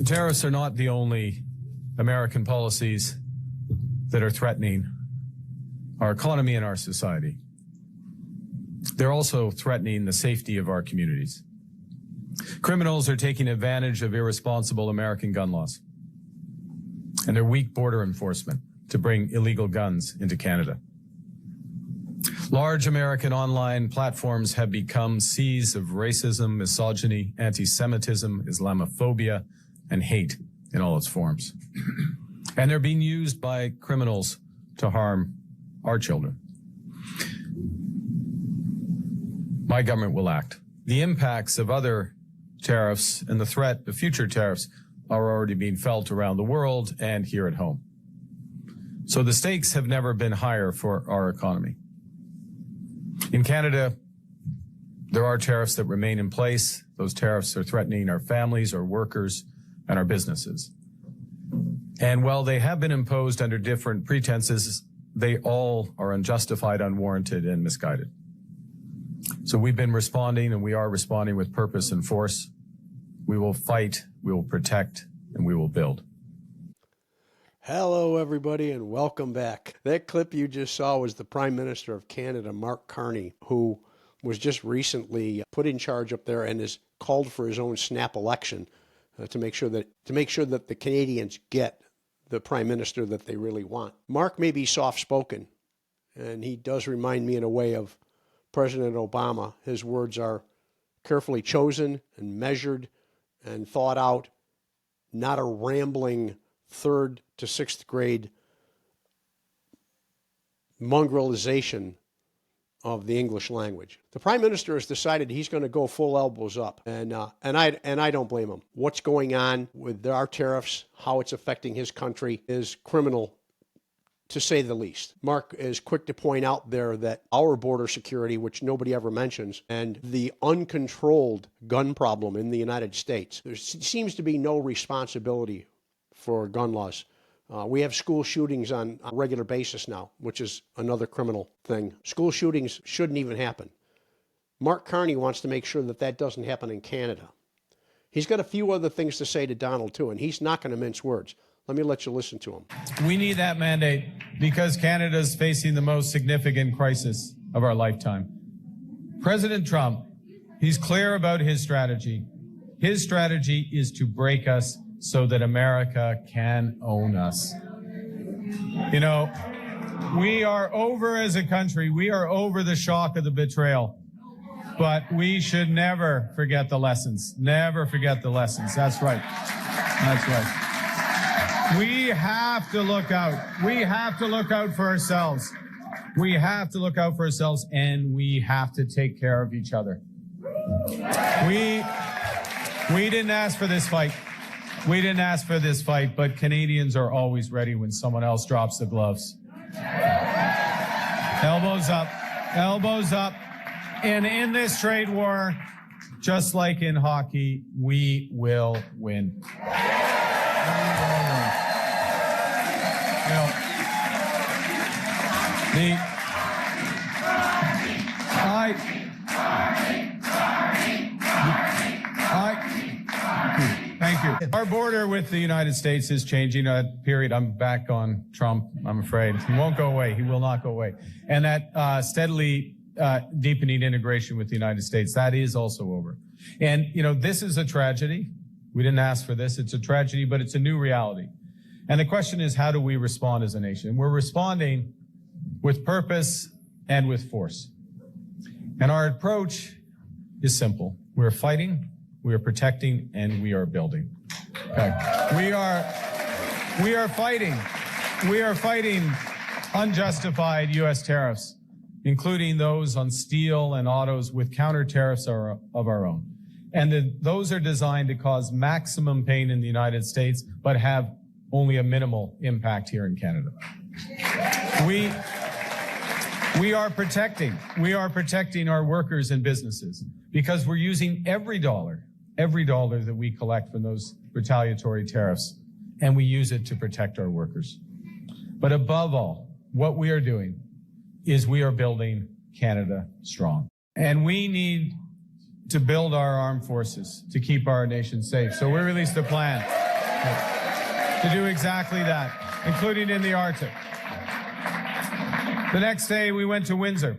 Tariffs are not the only American policies that are threatening our economy and our society. They're also threatening the safety of our communities. Criminals are taking advantage of irresponsible American gun laws and their weak border enforcement to bring illegal guns into Canada. Large American online platforms have become seas of racism, misogyny, anti-Semitism, Islamophobia, and hate in all its forms. And they're being used by criminals to harm our children. My government will act. The impacts of other tariffs and the threat of future tariffs are already being felt around the world and here at home. So the stakes have never been higher for our economy. In Canada, there are tariffs that remain in place. Those tariffs are threatening our families, our workers, and our businesses. And while they have been imposed under different pretenses, they all are unjustified, unwarranted, and misguided. So we've been responding, and we are responding with purpose and force. We will fight, we will protect, and we will build. Hello, everybody, and welcome back. That clip you just saw was the Prime Minister of Canada, Mark Carney, who was just recently put in charge up there and has called for his own snap election to make sure that the Canadians get the Prime Minister that they really want. Mark may be soft-spoken, and he does remind me in a way of President Obama. His words are carefully chosen and measured and thought out, not a rambling third to sixth grade mongrelization of the English language. The Prime Minister has decided he's going to go full elbows up, and I don't blame him. What's going on with our tariffs, how it's affecting his country, is criminal, to say the least. Mark is quick to point out there that our border security, which nobody ever mentions, and the uncontrolled gun problem in the United States, there seems to be no responsibility for gun laws. We have school shootings on a regular basis now, which is another criminal thing. School shootings shouldn't even happen. Mark Carney wants to make sure that that doesn't happen in Canada. He's got a few other things to say to Donald, too, and he's not going to mince words. Let me let you listen to him. We need that mandate because Canada is facing the most significant crisis of our lifetime. President Trump, he's clear about his strategy. His strategy is to break us so that America can own us. You know, we are over as a country. We are over the shock of the betrayal. But we should never forget the lessons. Never forget the lessons. That's right. That's right. We have to look out. We have to look out for ourselves. We have to look out for ourselves, and we have to take care of each other. We didn't ask for this fight. We didn't ask for this fight, but Canadians are always ready when someone else drops the gloves. Elbows up, elbows up. And in this trade war, just like in hockey, we will win. Thank you. Our border with the United States is changing. Period. I'm back on Trump, I'm afraid. He won't go away. He will not go away. And that steadily deepening integration with the United States, that is also over. And, you know, this is a tragedy. We didn't ask for this. It's a tragedy, but it's a new reality. And the question is, how do we respond as a nation? We're responding with purpose and with force. And our approach is simple. We're fighting, we are protecting, and we are building. Okay. We are fighting. We are fighting unjustified U.S. tariffs, including those on steel and autos with counter tariffs of our own. And those are designed to cause maximum pain in the United States, but have only a minimal impact here in Canada. We are protecting our workers and businesses because we're using every dollar that we collect from those retaliatory tariffs, and we use it to protect our workers. But above all, what we are doing is we are building Canada strong. And we need to build our armed forces to keep our nation safe. So we released a plan. to do exactly that, including in the Arctic. The next day, we went to Windsor,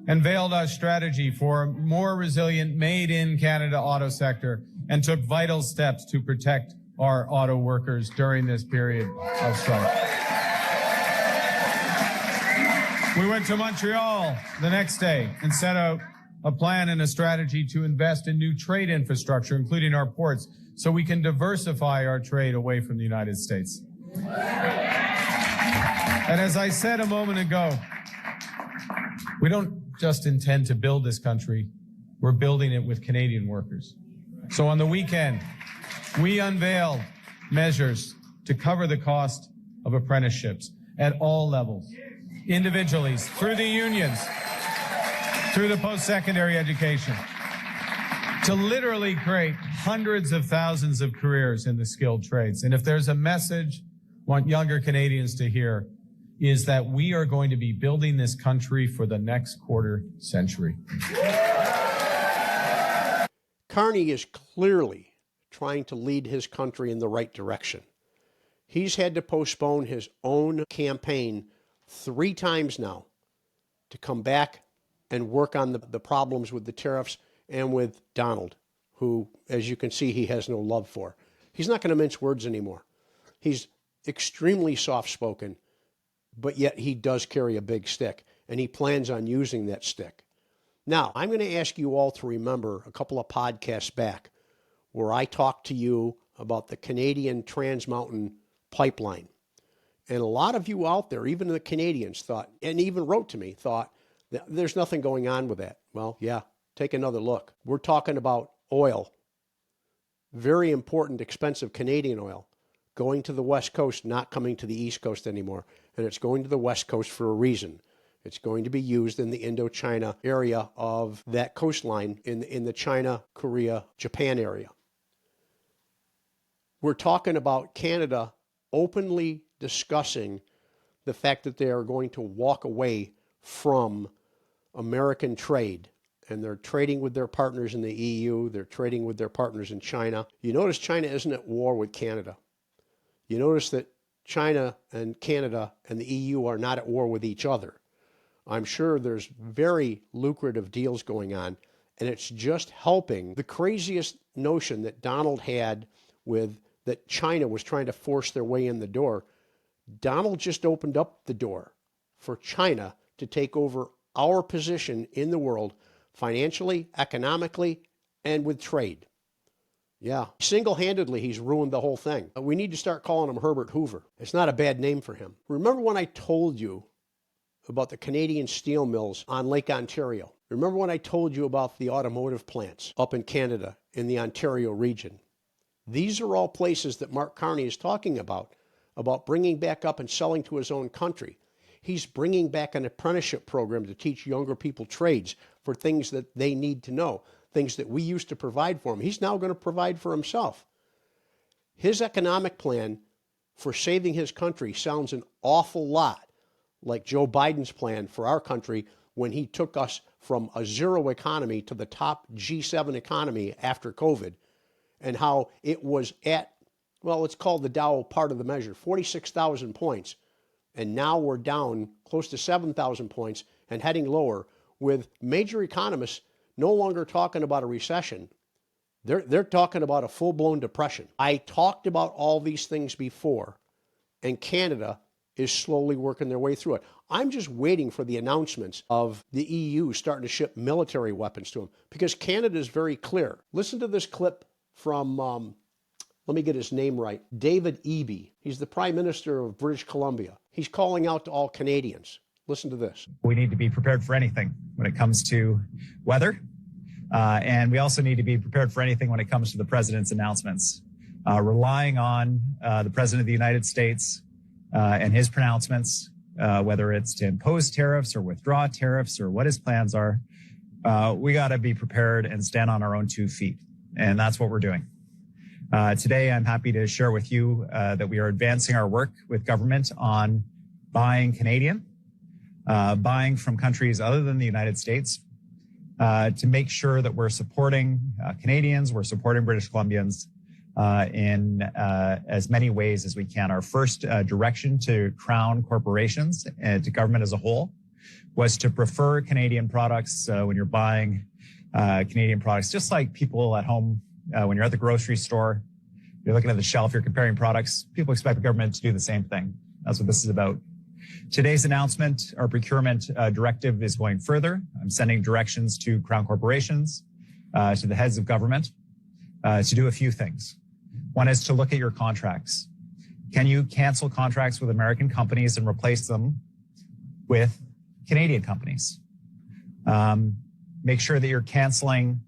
unveiled our strategy for a more resilient made-in-Canada auto sector, and took vital steps to protect our auto workers during this period of strike. We went to Montreal the next day and set out a plan and a strategy to invest in new trade infrastructure, including our ports, so we can diversify our trade away from the United States. And as I said a moment ago, we don't just intend to build this country, we're building it with Canadian workers. So on the weekend, we unveiled measures to cover the cost of apprenticeships at all levels, individually, through the unions, through the post-secondary education, to literally create hundreds of thousands of careers in the skilled trades. And if there's a message I want younger Canadians to hear, is that we are going to be building this country for the next quarter century. Carney is clearly trying to lead his country in the right direction. He's had to postpone his own campaign 3 times now to come back and work on the problems with the tariffs and with Donald, who, as you can see, he has no love for. He's not going to mince words anymore. He's extremely soft-spoken, but yet he does carry a big stick, and he plans on using that stick. Now, I'm going to ask you all to remember a couple of podcasts back where I talked to you about the Canadian Trans Mountain Pipeline. And a lot of you out there, even the Canadians, thought, and even wrote to me, thought that there's nothing going on with that. Well, yeah, take another look. We're talking about oil, very important, expensive Canadian oil, going to the West Coast, not coming to the East Coast anymore. And it's going to the West Coast for a reason. It's going to be used in the Indochina area of that coastline in the China, Korea, Japan area. We're talking about Canada openly discussing the fact that they are going to walk away from American trade. And they're trading with their partners in the EU. They're trading with their partners in China. You notice China isn't at war with Canada. You notice that China and Canada and the EU are not at war with each other. I'm sure there's very lucrative deals going on, and it's just helping the craziest notion that Donald had with that China was trying to force their way in the door. Donald just opened up the door for China to take over our position in the world financially, economically, and with trade. Yeah, single-handedly, he's ruined the whole thing. We need to start calling him Herbert Hoover. It's not a bad name for him. Remember when I told you about the Canadian steel mills on Lake Ontario? Remember when I told you about the automotive plants up in Canada in the Ontario region? These are all places that Mark Carney is talking about bringing back up and selling to his own country. He's bringing back an apprenticeship program to teach younger people trades for things that they need to know, things that we used to provide for him. He's now going to provide for himself. His economic plan for saving his country sounds an awful lot like Joe Biden's plan for our country when he took us from a zero economy to the top G7 economy after COVID, and how it was at, well, it's called the Dow part of the measure, 46,000 points. And now we're down close to 7,000 points and heading lower, with major economists no longer talking about a recession. They're talking about a full-blown depression. I talked about all these things before, and Canada is slowly working their way through it. I'm just waiting for the announcements of the EU starting to ship military weapons to them, because Canada is very clear. Listen to this clip from, let me get his name right, David Eby. He's the Prime Minister of British Columbia. He's calling out to all Canadians. Listen to this. We need to be prepared for anything when it comes to weather. And we also need to be prepared for anything when it comes to the president's announcements. Relying on the president of the United States and his pronouncements, whether it's to impose tariffs or withdraw tariffs or what his plans are, we got to be prepared and stand on our own 2 feet. And that's what we're doing. Today, I'm happy to share with you that we are advancing our work with government on buying Canadian, buying from countries other than the United States, to make sure that we're supporting Canadians, we're supporting British Columbians, in as many ways as we can. Our first direction to Crown corporations and to government as a whole was to prefer Canadian products when you're buying Canadian products, just like people at home, when you're at the grocery store, you're looking at the shelf, you're comparing products. People expect the government to do the same thing. That's what this is about. Today's announcement, our procurement directive is going further. I'm sending directions to Crown corporations, to the heads of government, to do a few things. One is to look at your contracts. Can you cancel contracts with American companies and replace them with Canadian companies? Make sure that you're canceling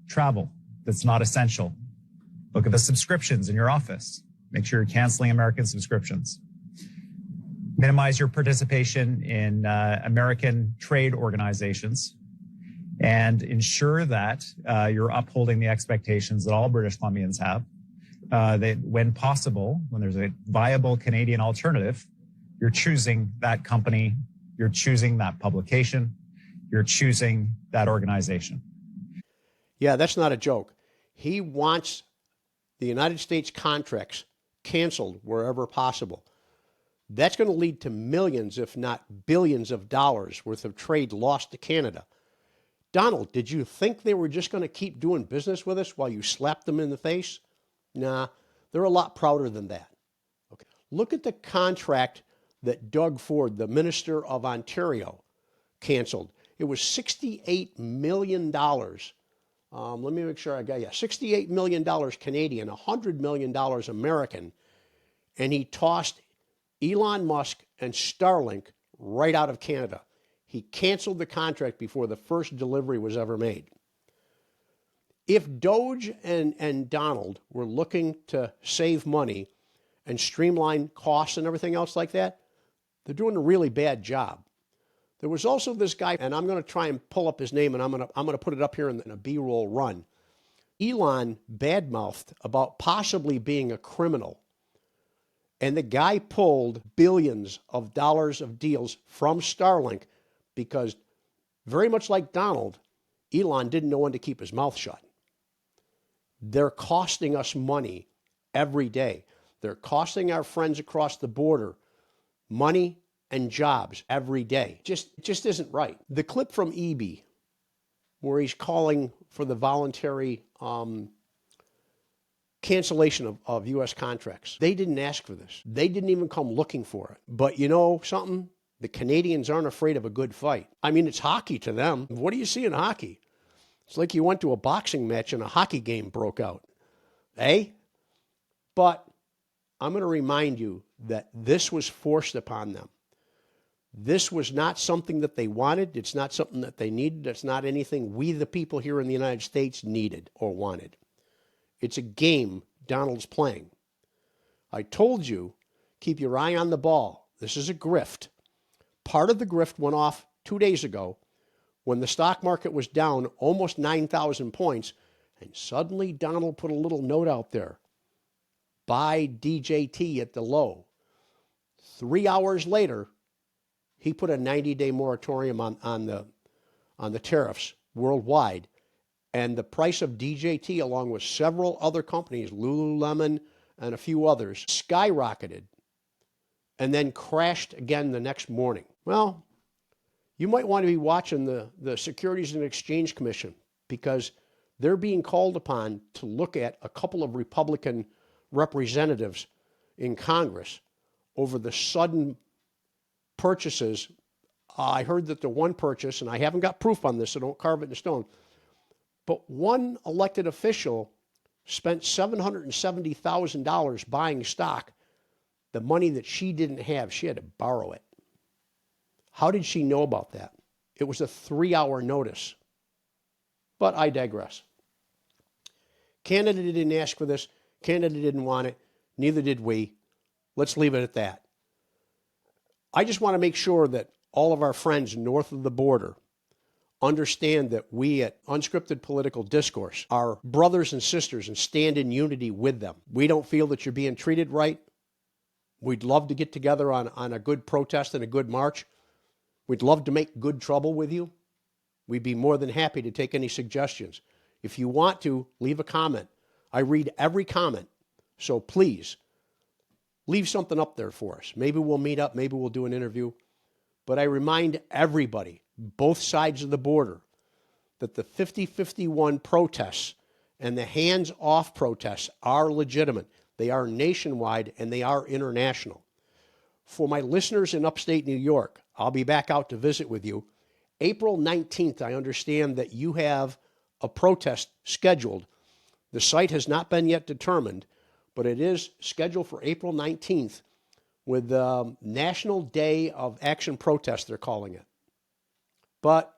travel that's not essential. Look at the subscriptions in your office. Make sure you're canceling American subscriptions. Minimize your participation in American trade organizations and ensure that you're upholding the expectations that all British Columbians have, that when possible, when there's a viable Canadian alternative, you're choosing that company, you're choosing that publication, you're choosing that organization. Yeah, that's not a joke. He wants the United States contracts canceled wherever possible. That's going to lead to millions, if not billions of dollars worth of trade lost to Canada. Donald, did you think they were just going to keep doing business with us while you slapped them in the face? Nah, they're a lot prouder than that. Okay. Look at the contract that Doug Ford, the Minister of Ontario, canceled. It was $68 million. Let me make sure I got you. $68 million Canadian, $100 million American. And he tossed Elon Musk and Starlink right out of Canada. He canceled the contract before the first delivery was ever made. If Doge and Donald were looking to save money and streamline costs and everything else like that, they're doing a really bad job. There was also this guy, and I'm going to try and pull up his name, and I'm going to put it up here in a B-roll run. Elon badmouthed about possibly being a criminal. And the guy pulled billions of dollars of deals from Starlink because, very much like Donald, Elon didn't know when to keep his mouth shut. They're costing us money every day. They're costing our friends across the border money and jobs every day. Just isn't right. The clip from EB, where he's calling for the voluntary cancellation of U.S. contracts. They didn't ask for this. They didn't even come looking for it. But you know something? The Canadians aren't afraid of a good fight. I mean, it's hockey to them. What do you see in hockey? It's like you went to a boxing match and a hockey game broke out. Eh? But I'm going to remind you that this was forced upon them. This was not something that they wanted. It's not something that they needed. It's not anything we, the people here in the United States, needed or wanted. It's a game Donald's playing. I told you, keep your eye on the ball. This is a grift. Part of the grift went off 2 days ago when the stock market was down almost 9,000 points, and suddenly Donald put a little note out there. Buy DJT at the low. 3 hours later, he put a 90-day moratorium on the tariffs worldwide. And the price of DJT, along with several other companies, Lululemon and a few others, skyrocketed and then crashed again the next morning. Well, you might want to be watching the Securities and Exchange Commission because they're being called upon to look at a couple of Republican representatives in Congress over the sudden purchases. I heard that the one purchase, and I haven't got proof on this, so don't carve it in stone, but one elected official spent $770,000 buying stock, the money that she didn't have. She had to borrow it. How did she know about that? It was a 3-hour notice. But I digress. Canada didn't ask for this. Canada didn't want it. Neither did we. Let's leave it at that. I just want to make sure that all of our friends north of the border understand that we at Unscripted Political Discourse are brothers and sisters and stand in unity with them. We don't feel that you're being treated right. We'd love to get together on a good protest and a good march. We'd love to make good trouble with you. We'd be more than happy to take any suggestions. If you want to, leave a comment. I read every comment. So please, leave something up there for us. Maybe we'll meet up. Maybe we'll do an interview. But I remind everybody, both sides of the border, that the 50-51 protests and the hands-off protests are legitimate. They are nationwide and they are international. For my listeners in upstate New York, I'll be back out to visit with you. April 19th, I understand that you have a protest scheduled. The site has not been yet determined, but it is scheduled for April 19th with the National Day of Action Protest, they're calling it. But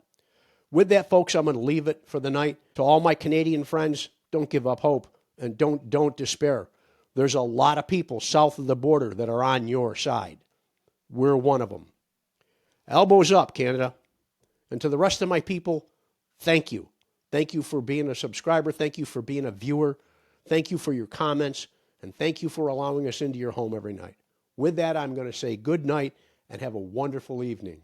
with that, folks, I'm going to leave it for the night. To all my Canadian friends, don't give up hope and don't despair. There's a lot of people south of the border that are on your side. We're one of them. Elbows up, Canada. And to the rest of my people, thank you. Thank you for being a subscriber. Thank you for being a viewer. Thank you for your comments. And thank you for allowing us into your home every night. With that, I'm going to say good night and have a wonderful evening.